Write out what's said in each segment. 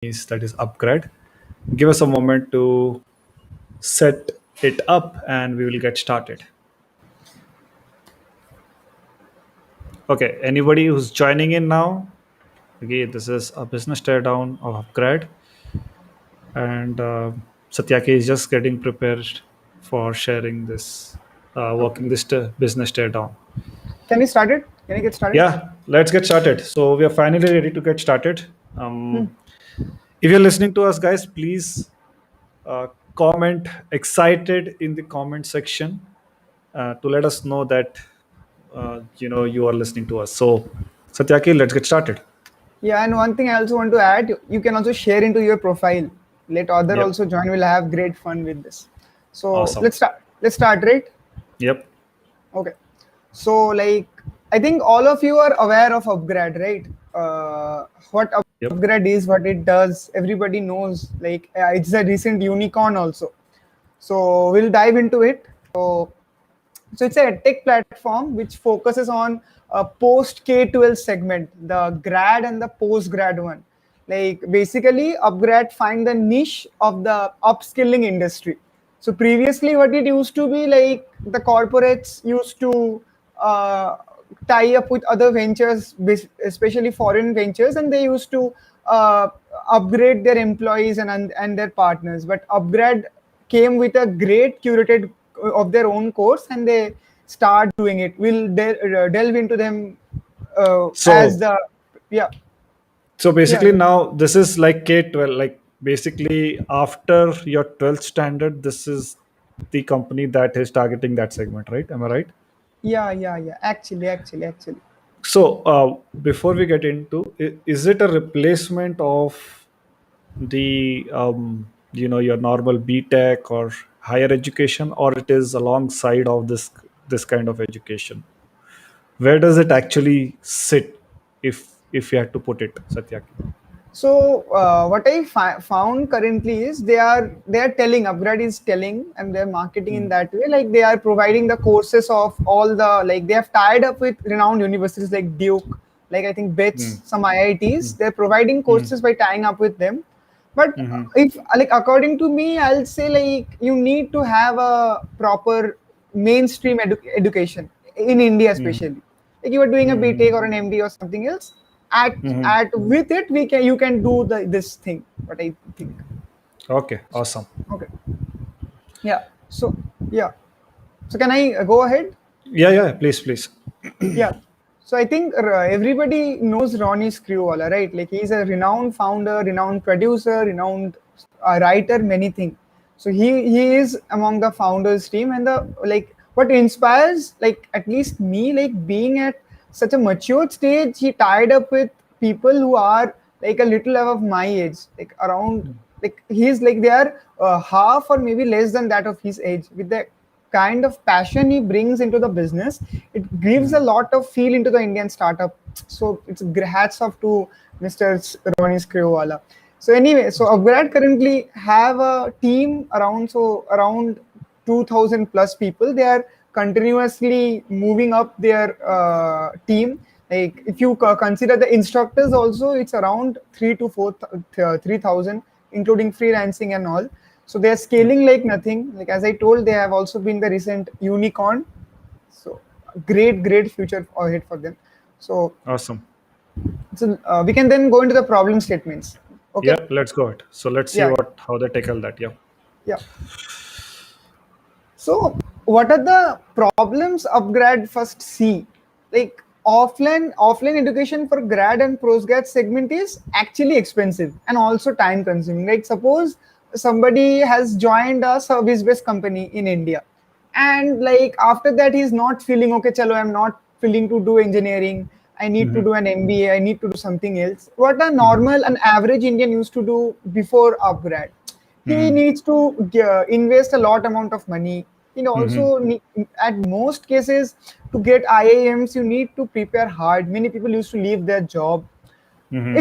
that is UpGrad. Give us a moment to set it up and we will get started. Okay, anybody who's joining in now? Okay, this is a business teardown of UpGrad, and Satyaki is just getting prepared for sharing this, Okay. working this business teardown. Can we start it? Can I get started? Yeah, let's get started. So we are finally ready to get started. Hmm. If you're listening to us, guys, please uh, comment excited in the comment section to let us know that you are listening to us. So Satyaki, let's get started. Yeah, and one thing I also want to add, you can also share into your profile. Let other Yep. also join. We'll have great fun with this. So Awesome. let's start. Let's start, right? Yep. Okay. So I think all of you are aware of UpGrad, right? What Yep. UpGrad is, what it does. Everybody knows. It's a recent unicorn also. So we'll dive into it. So it's a tech platform which focuses on a post K-12 segment, the grad and the post grad one. Like basically, UpGrad find the niche of the upskilling industry. So previously, what it used to be like, the corporates used to uh, tie up with other ventures, especially foreign ventures, and they used to uh, upgrade their employees and their partners. But UpGrad came with a great curated of their own course, and they start doing it. We'll delve into them as So the yeah so yeah basically now this is like K-12, like basically after your 12th standard, this is the company that is targeting that segment, right? Am I right? yeah. Actually. So before we get into, is it a replacement of the your normal BTech or higher education, or it is alongside of this kind of education? Where does it actually sit, if you had to put it, Satyaki? So what I found currently is they are telling, UpGrad is telling, and they're marketing in Mm, that way. Like they are providing the courses of all the, like they have tied up with renowned universities like Duke, like I think mm, BITS, some IITs. mm, They're providing mm, courses by tying up with them. But mhm, if like according to me, I'll say like you need to have a proper mainstream education in India, mhm, especially. Like you are doing a BTech mhm, or an MBA or something else, mhm. at with it you can do this thing, what I think. Okay, awesome. Okay. Yeah. So yeah. So can I go ahead? Yeah, yeah, please, please. Yeah. So I think everybody knows Ronnie Screwwala, right? Like he's a renowned founder, renowned producer, renowned writer, many things. So he is among the founders team, and the like what inspires, like at least me, like being at such a mature stage, he tied up with people who are like a little above my age, like around, like he's like they are half or maybe less than that of his age, with the kind of passion he brings into the business. It gives a Mhm. lot of feel into the Indian startup. So it's hats off to Mr. Ronnie Scriwala. So anyway, so UpGrad currently have a team around 2000 plus people. They are continuously moving up their team. Like if you consider the instructors also, it's around 3,000, including freelancing and all. So they are scaling like nothing. Like as I told, they have also been the recent unicorn. So great future ahead for them. So Awesome. we can then go into the problem statements. Okay. Yep, let's go ahead. So let's see Yeah. what how they tackle that. Yeah. Yeah. So, what are the problems UpGrad first see? Like offline education for grad and postgrad segment is actually expensive and also time consuming. Like suppose somebody has joined a service based company in India, and like after that he's not feeling okay. Chalo, I'm not feeling to do engineering. I need to Mm-hmm. do an MBA. I need to do something else. What a Mm-hmm. normal and average Indian used to do before UpGrad, he Mm-hmm. needs to invest a lot amount of money. He Mm-hmm. also at most cases, to get IIMs you need to prepare hard. Many people used to leave their job. Mm-hmm.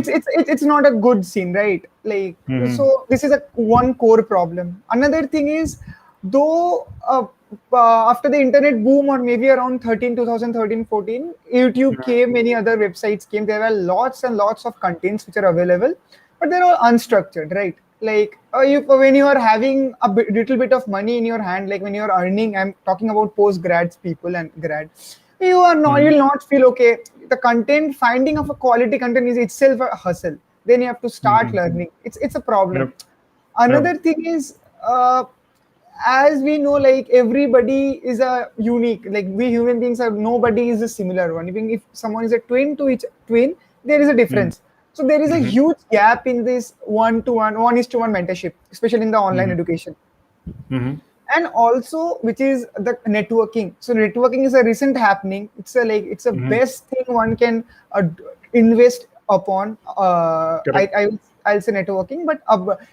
It's not a good scene, right? Like, Mm-hmm. so this is a one core problem. Another thing is, though after the internet boom, or maybe around 2013 14, YouTube came, many other websites came, there were lots and lots of contents which are available. but they're all unstructured, right? Like you, when you are having little bit of money in your hand, like when you're earning, I'm talking about post grads people and grad, you are not, Hmm. you'll not feel okay. The content, finding of a quality content is itself a hustle. Then you have to start Hmm. learning. It's a problem. Yep. Yep. Another thing is, as we know, like everybody is a unique, like we human beings are, nobody is a similar one. Even if someone is a twin to each twin, there is a Hmm. difference. So there is a Hmm. huge gap in this one to one, one is to one mentorship, especially in the online Hmm. education. Hmm. And also which is the networking. So networking is a recent happening. It's a, like it's a Hmm. best thing one can invest upon. Correct. I'll say networking, but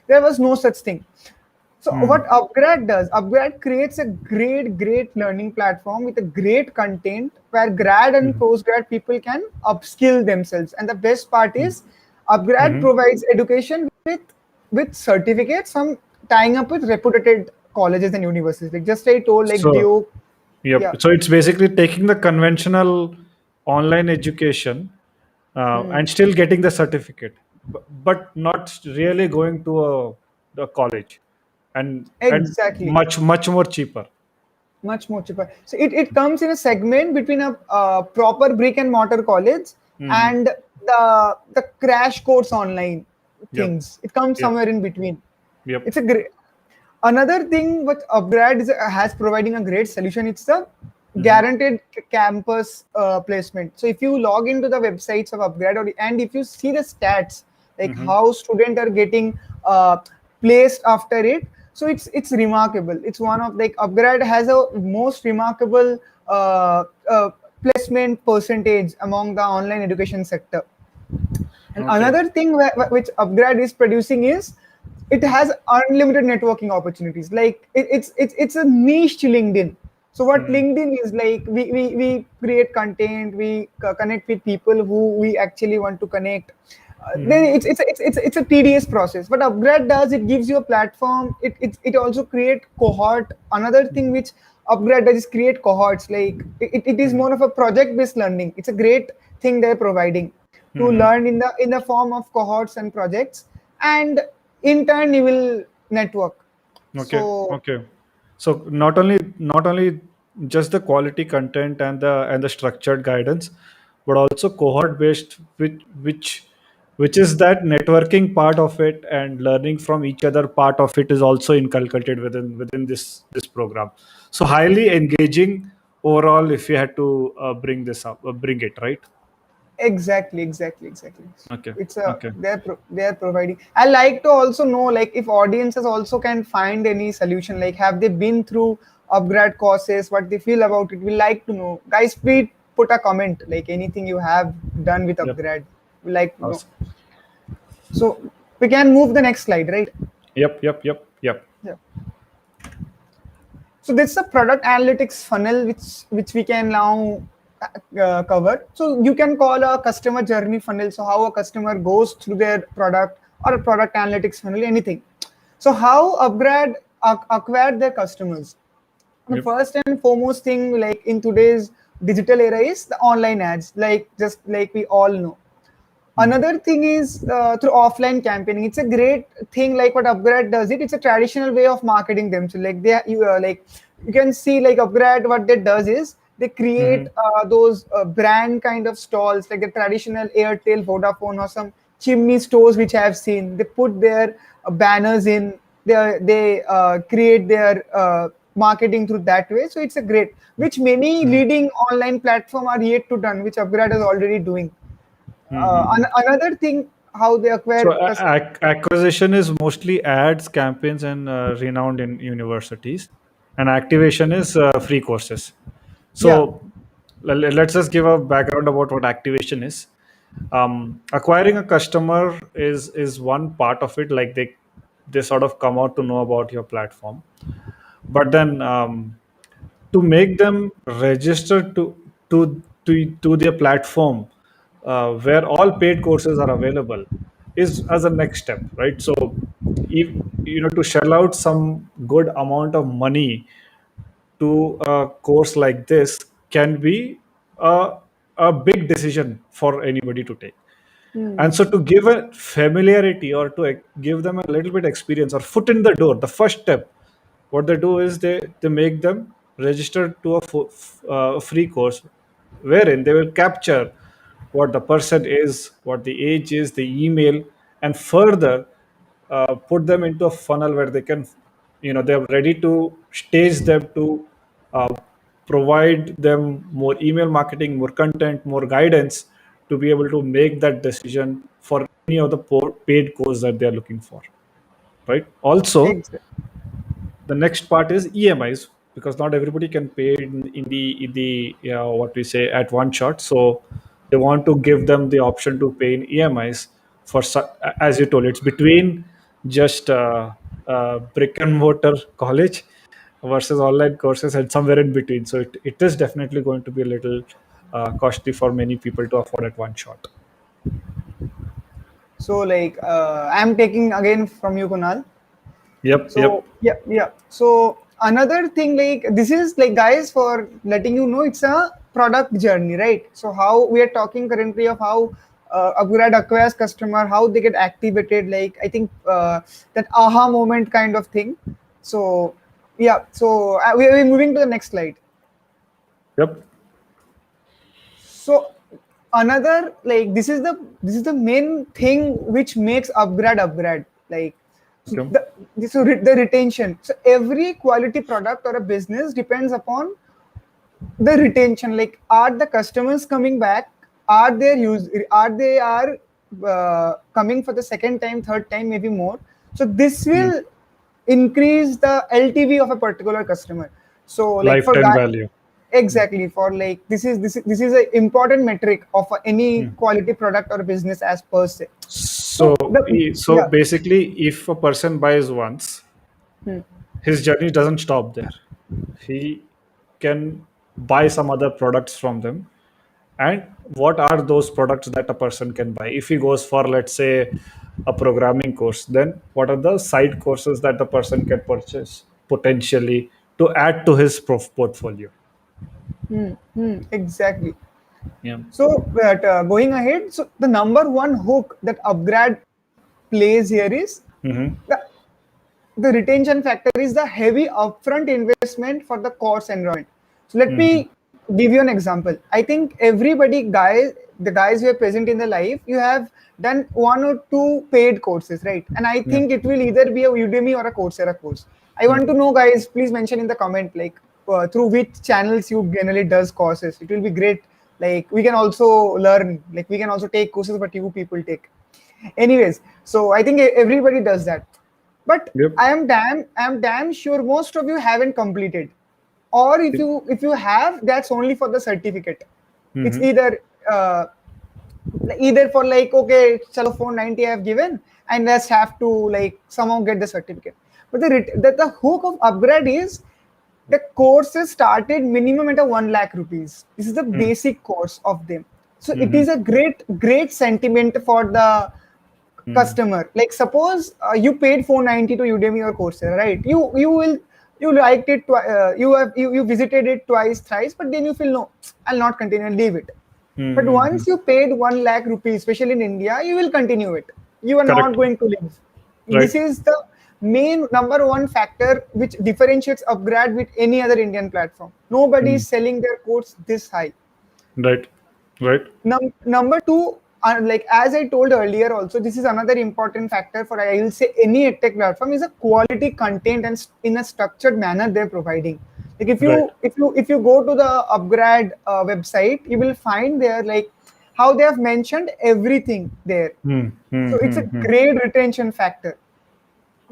there was no such thing. So Hmm. what UpGrad does, UpGrad creates a great learning platform with a great content where grad and Hmm. postgrad people can upskill themselves. And the best part is UpGrad Hmm. provides education with certificates, some tying up with reputed colleges and universities. Like just I told, like So, Duke, yep. yeah. So it's basically taking the conventional online education and Hmm. still getting the certificate, but not really going to a college, and Exactly. much more cheaper. Much more cheaper. So it comes in a segment between a proper brick and mortar college Hmm. and the crash course online Yep. things. It comes Yep. somewhere in between. Yep. It's a great. Another thing what UpGrad has providing a great solution. It's the Hmm. guaranteed campus placement. So if you log into the websites of UpGrad, and if you see the stats, like Hmm. how students are getting placed after it, so it's remarkable. It's one of, like UpGrad has a most remarkable placement percentage among the online education sector. And Okay. another thing which UpGrad is producing is it has unlimited networking opportunities. Like it's a niche LinkedIn. So what Hmm. LinkedIn is like, we create content, we connect with people who we actually want to connect. Then Hmm. it's a tedious process. But UpGrad does, it gives you a platform. It also create cohort. Another thing which UpGrad does is create cohorts. Like it is Hmm. more of a project based learning. It's a great thing they're providing to Hmm. learn in the form of cohorts and projects, and in turn you will network. Okay. So Okay. So not only just the quality content and the structured guidance, but also cohort based, which is that networking part of it, and learning from each other part of it is also inculcated within this program. So highly engaging overall, if you had to bring it right. exactly. Okay. It's a, Okay. they're providing. I like to also know, like if audiences also can find any solution, like have they been through upgrad courses, what they feel about it. We like to know, guys. Please put a comment, like anything you have done with Yep. upgrad, we like to know. Awesome. So we can move the next slide, right? Yep. Yep. Yep. Yep. Yeah. So this is a product analytics funnel which we can now cover. So you can call a customer journey funnel. So how a customer goes through their product, or a product analytics funnel, anything. So how upgrade acquire their customers. The Yep. first and foremost thing, like in today's digital era, is the online ads. Like just like we all know. Hmm. Another thing is through offline campaigning. It's a great thing, like what UpGrad does it. It's a traditional way of marketing them. So like like you can see, like UpGrad, what they does is they create Hmm. those brand kind of stalls, like the traditional Airtel, Vodafone, or some chimney stores which I have seen. They put their banners in. They create their marketing through that way. So it's a great, which many Hmm. leading online platform are yet to done, which UpGrad is already doing. Hmm. Another thing, how they So acquire acquisition is mostly ads, campaigns, and renowned in universities, and activation is free courses. yeah. So let's just give a background about what activation is. Acquiring a customer is one part of it. Like they sort of come out to know about your platform, but then to make them register to their platform, where all paid courses are available, is as a next step, right? So if to shell out some good amount of money to a course like this can be a, a big decision for anybody to take. And so to give a familiarity, or to give them a little bit experience or foot in the door, the first step, what they do is they make them register to a free course, wherein they will capture what the person is, what the age is, the email, and further put them into a funnel where they can, they're ready to stage them to uh, provide them more email marketing, more content, more guidance, to be able to make that decision for any of the paid course that they are looking for, right? Also, Exactly. the next part is EMIs, because not everybody can pay in the what we say at one shot. So they want to give them the option to pay in EMIs for as you told, it's between just brick and mortar college versus online courses, and somewhere in between. So it is definitely going to be a little costly for many people to afford at one shot. So like I'm taking again from you, Kunal. Yep, So yep, yeah. So another thing, like this is like, guys, for letting you know, it's a product journey, right? So how we are talking currently of how UpGrad acquires customer, how they get activated, like I think that aha moment kind of thing. So yeah. So we're moving to the next slide. yep, So another, like this is the main thing which makes UpGrad. Like so okay. the retention. So every quality product or a business depends upon the retention. Like, are the customers coming back? Are they coming for the second time, third time, maybe more? So this Hmm. will increase the LTV of a particular customer. So like for Lifetime guy, value. Hmm. exactly, for like this is an important metric of any Hmm. quality product or business as per se. So, So the so yeah. basically, if a person buys once, Hmm. his journey doesn't stop there. He can buy some other products from them. And what are those products that a person can buy? If he goes for, let's say, a programming course, then what are the side courses that the person can purchase potentially to add to his portfolio? Exactly. Yeah. So, but going ahead, so the number one hook that UpGrad plays here is Mm-hmm. the, the retention factor is the heavy upfront investment for the course enrollment. So let Mm-hmm. me give you an example. I think everybody, the guys who are present in the live, you have done one or two paid courses, right? And I Yeah. think it will either be a Udemy or a Coursera course. I Yeah. want to know, guys, please mention in the comment, like through which channels you generally does courses. It will be great. Like we can also learn, like we can also take courses, but you people take. Anyways, so I think everybody does that. But Yep. I'm damn sure most of you haven't completed. Or if you have, that's only for the certificate. It's Mm-hmm. either for like, okay, chalo 490 I have given, and let's have to like somehow get the certificate. But the hook of UpGrad is the courses started minimum at a 1 lakh rupees. This is the basic course of them. So it Mm-hmm. is a great sentiment for the Mm-hmm. customer. Like suppose you paid 490 to Udemy or Coursera, right? You liked it, you visited it twice, thrice, but then you feel no, I'll not continue, leave it. But Mm-hmm. once you paid 1 lakh rupees, especially in India, you will continue it. You are not Correct. going to leave. This Right. is the main number one factor which differentiates UpGrad with any other Indian platform. Nobody Mm. is selling their course this high. Right. Right. Number two, like as I told earlier, also this is another important factor for, I will say, any edtech platform, is a quality content and in a structured manner they're providing. Like Right. if you go to the UpGrad website, you will find there like how they have mentioned everything there. So it's a Mm-hmm. great retention factor.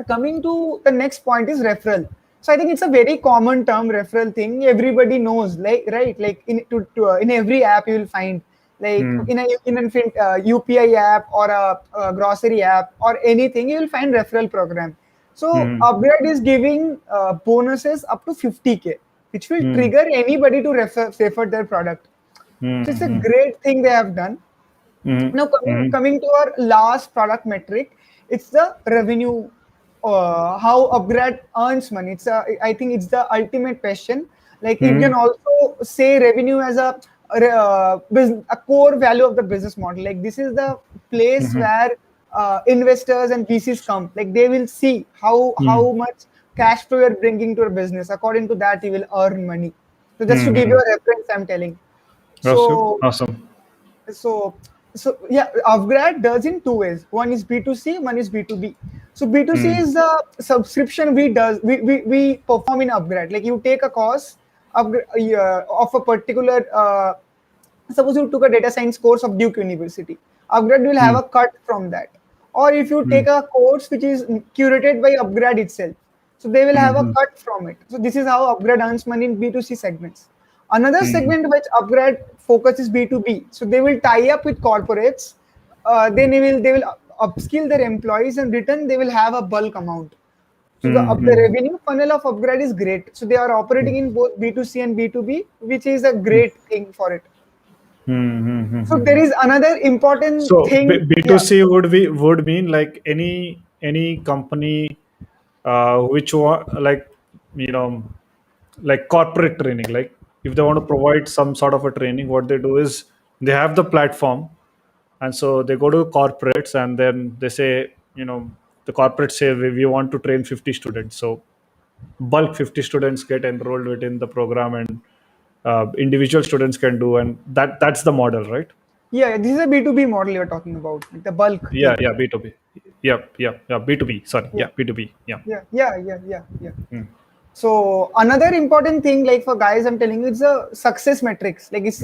Coming to the next point is referral. So I think it's a very common term, referral thing. Everybody knows, like, right? Like in every app you will find, like UPI app or a grocery app or anything, you will find referral program. So Mm-hmm. Upgrade is giving bonuses up to 50K, which will trigger anybody to refer their product. So it's a Mm-hmm. great thing they have done. Now coming Mm-hmm. coming to our last product metric, it's the revenue. How UpGrad earns money. I think it's the ultimate question. Like you Mm-hmm. can also say revenue as a a core value of the business model. Like this is the place Mm-hmm. where investors and VCs come. Like they will see how much cash flow you're bringing to your business. According to that, you will earn money. So just to give you Mm-hmm. a reference, I'm telling. Awesome. So Awesome. so so yeah, UpGrad does in two ways. One is B2C, one is B2B. So B2C Mm. is the subscription we perform in UpGrad. Like you take a course of a particular suppose you took a data science course of Duke University. UpGrad will have Mm. a cut from that. Or if you take Mm. a course which is curated by UpGrad itself, so they will have a Mm-hmm. cut from it. So this is how UpGrad earns money in B2C segments. Another Mm. segment which UpGrad focuses B2B. So they will tie up with corporates. Then they will upskill their employees, and return they will have a bulk amount. So the Mm-hmm. revenue funnel of UpGrad is great. So they are operating in both B2C and B2B, which is a great thing for it. So there Mm-hmm. is another important So thing. Yeah, B2C would mean like any company which want like you know like corporate training. Like if they want to provide some sort of a training, what they do is they have the platform, and so they go to corporates and then they say, the corporates say we want to train 50 students. So bulk 50 students get enrolled within the program, and individual students can do, and that's the model, right? yeah. This is a B2B model you're talking about, like the bulk Yeah, thing. yeah, B2B. Yeah, B2B. Sorry, Yeah, yeah, B2B. Yeah. yeah. So another important thing, like for guys, I'm telling you, it's a success metrics. Like it's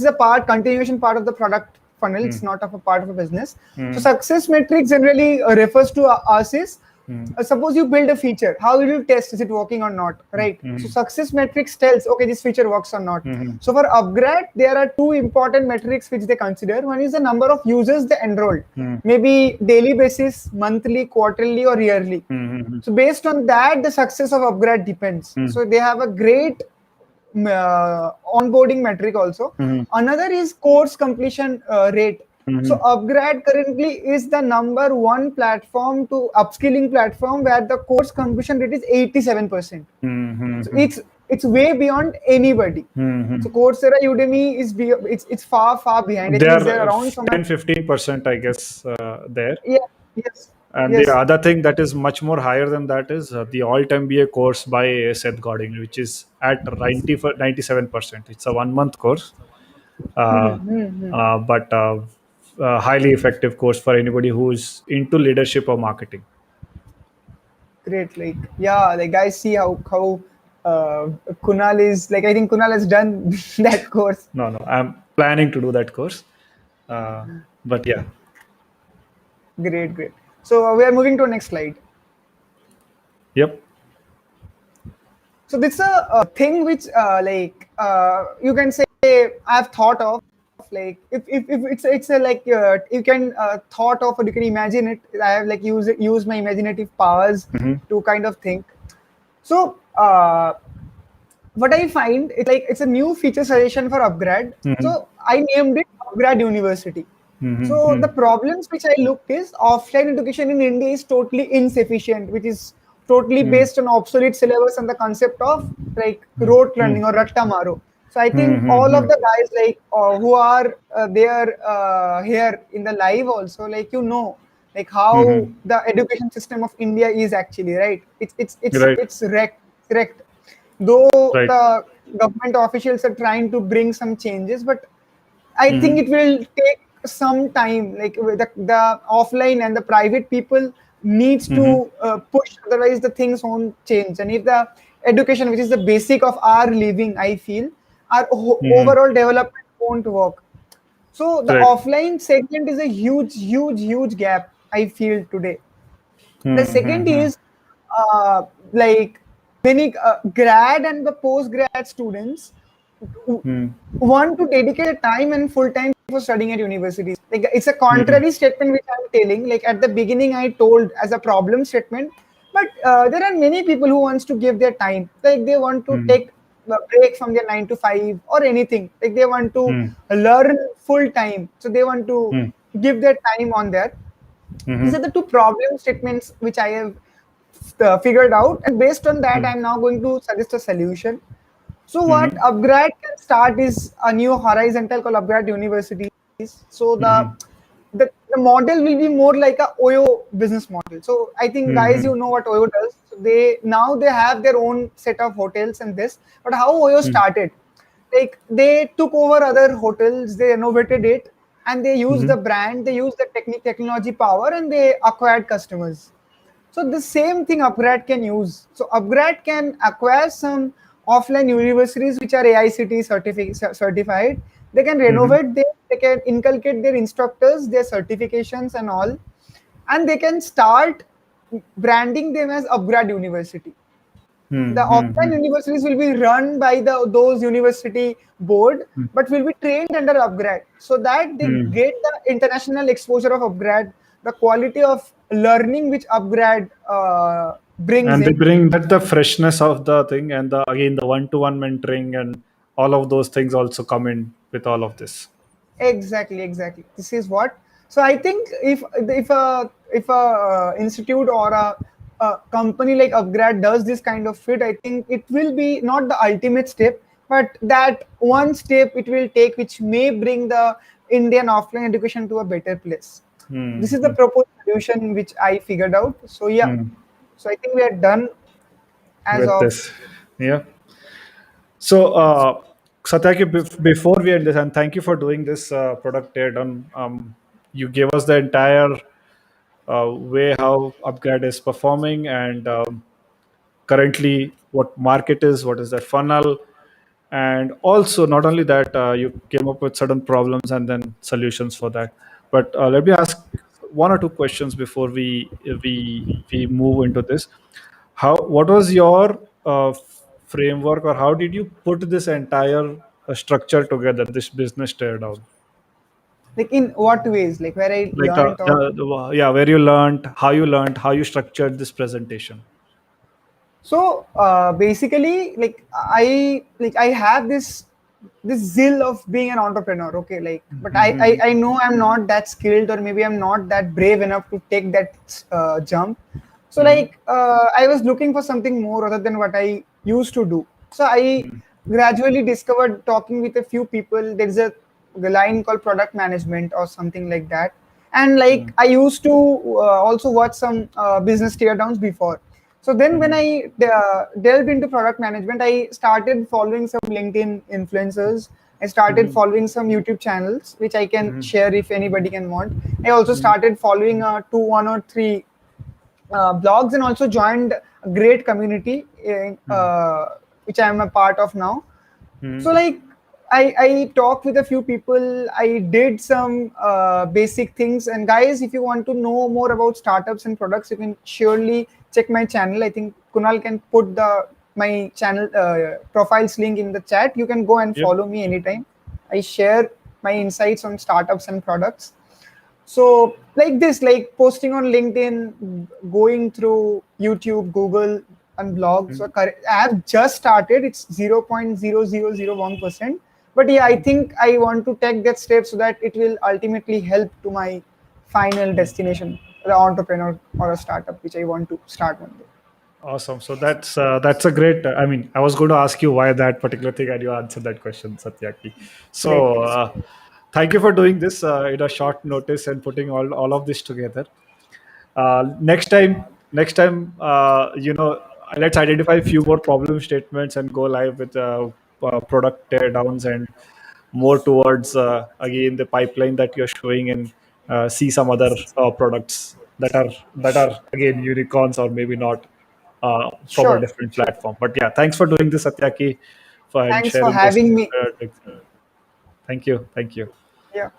a part continuation part of the product funnel. It's Mm. not of a part of a business. So Mm. success metrics generally refers to us is Mm. suppose you build a feature, how will you test is it working or not, right? So Mm. success metrics tells okay this feature works or not. Mm. So for UpGrad, there are two important metrics which they consider. One is the number of users they enrolled, Mm. maybe daily basis, monthly, quarterly, or yearly. Mm. So based on that, the success of UpGrad depends. Mm. So they have a great onboarding metric also. Mm. Another is course completion rate. So Mm. UpGrad currently is the number one platform to upskilling platform where the course completion rate is 87%. So Mm. it's way beyond anybody. So Mm. Coursera, Udemy it's far behind. I They think it's are there around somewhere. 10-15%, I guess, there. Yeah, yes, And the yes. other thing that is much more higher than that is the Alt MBA course by Seth Godin, which is at 97%. It's a 1 month course, uh, but highly effective course for anybody who is into leadership or marketing. Great. Like, yeah, like I see how Kunal is like. I think Kunal has done that course. No, no, I'm planning to do that course. Uh, but yeah, Great. So we are moving to the next slide. yep. So this is a thing which you can say I've thought of, like if it's a like you can thought of, or you can imagine it. I have like use my imaginative powers Mm-hmm. to kind of think. So what I find it's like it's a new feature suggestion for UpGrad. Mm-hmm. So I named it UpGrad University. So the Mm-hmm. problems which I looked is offline education in India is totally insufficient, which is totally Mm-hmm. based on obsolete syllabus and the concept of like rote learning or ratta maro. So I think all of Mm-hmm. the guys like who are there here in the live also, like like how Mm-hmm. the education system of India is actually, right. Right, It's wrecked, though right. the government officials are trying to bring some changes, but I think Mm-hmm. it will take some time. Like with the offline and the private people needs Mm-hmm. to push, otherwise the things won't change. And if the education, which is the basic of our living, I feel our Mm-hmm. overall development won't work. So the Right. offline segment is a huge gap I feel today. The second Mm-hmm. is uh, like many grad and the post grad students w- Mm-hmm. want to dedicate time and full time for studying at universities. Like it's a Mm-hmm. contrary statement which I'm telling. Like at the beginning, I told as a problem statement, but there are many people who wants to give their time. Like they want to take a break from their 9 to 5 or anything. Like they want to Mm-hmm. learn full time, so they want to give their time on there. These Mm-hmm. are the two problem statements which I have figured out, and based on that, I'm now going to suggest a solution. So what Mm-hmm. UpGrad can start is a new horizontal called UpGrad Universities. So Mm-hmm. the model will be more like a OYO business model. So I think guys, Mm-hmm. you know what OYO does. So they have their own set of hotels and this. But how OYO started? Like they took over other hotels, they renovated it, and they used Mm-hmm. the brand, they used the technology power, and they acquired customers. So the same thing UpGrad can use. So UpGrad can acquire some offline universities which are AICTE certified. They can Mm-hmm. renovate them, they can inculcate their instructors, their certifications and all, and they can start branding them as UpGrad University. The Mm-hmm. offline universities will be run by those university board, but will be trained under UpGrad so that they Mm-hmm. get the international exposure of UpGrad, the quality of learning which UpGrad brings And they in. bring that the freshness of the thing, and the again the one-to-one mentoring and all of those things also come in with all of this. Exactly, exactly. This is what. So I think if a institute or a company like UpGrad does this kind of fit, I think it will be not the ultimate step, but that one step it will take, which may bring the Indian offline education to a better place. This is the Mm-hmm. proposed solution which I figured out. So yeah, so I think we are done as With of. this, yeah. So, Satyaki, before we end this, and thank you for doing this product tear down. You gave us the entire way how UpGrad is performing, and currently what market is, what is their funnel, and also not only that, you came up with certain problems and then solutions for that. But let me ask one or two questions before we move into this. How What was your framework, or how did you put this entire structure together, this business teardown? Like in what ways? Like where I Like learned or. yeah, where you learned, how you structured this presentation. So basically, like I have this zeal of being an entrepreneur. Okay, like but I know I'm not that skilled, or maybe I'm not that brave enough to take that jump. So Mhm. like I was looking for something more other than what I used to do. So I gradually discovered talking with a few people. There's a line called product management or something like that, and like Mhm. I used to also watch some business teardowns before. So then when Mhm. I delved into product management, I started following some LinkedIn influencers. I started Mhm. following some YouTube channels, which I can Mhm. share if anybody can want. I also Mhm. started following two, one or three blogs, and also joined a great community Mhm. which I am a part of now. So Mhm. like I talked with a few people. I did some basic things. And guys, if you want to know more about startups and products, you can surely check my channel. I think Kunal can put the my channel profiles link in the chat. You can go and Yep. follow me anytime. I share my insights on startups and products. So like this, like posting on LinkedIn, going through YouTube, Google, and blogs. So Mhm. I have just started. It's 0.0001%. But yeah, I think I want to take that step so that it will ultimately help to my final destination, the entrepreneur or a startup which I want to start one day. Awesome. So that's a great. I mean, I was going to ask you why that particular thing, and you answered that question, Satyaki. Great. So thank you for doing this in a short notice and putting all of this together. Next time, let's identify a few more problem statements and go live with product teardowns, and more towards again the pipeline that you're showing, and see some other products that are again unicorns, or maybe not, from a Sure, different sure. platform. But yeah, thanks for doing this, Satyaki, for and Thanks for sharing this. having me. Thank you. Thank you. Yeah.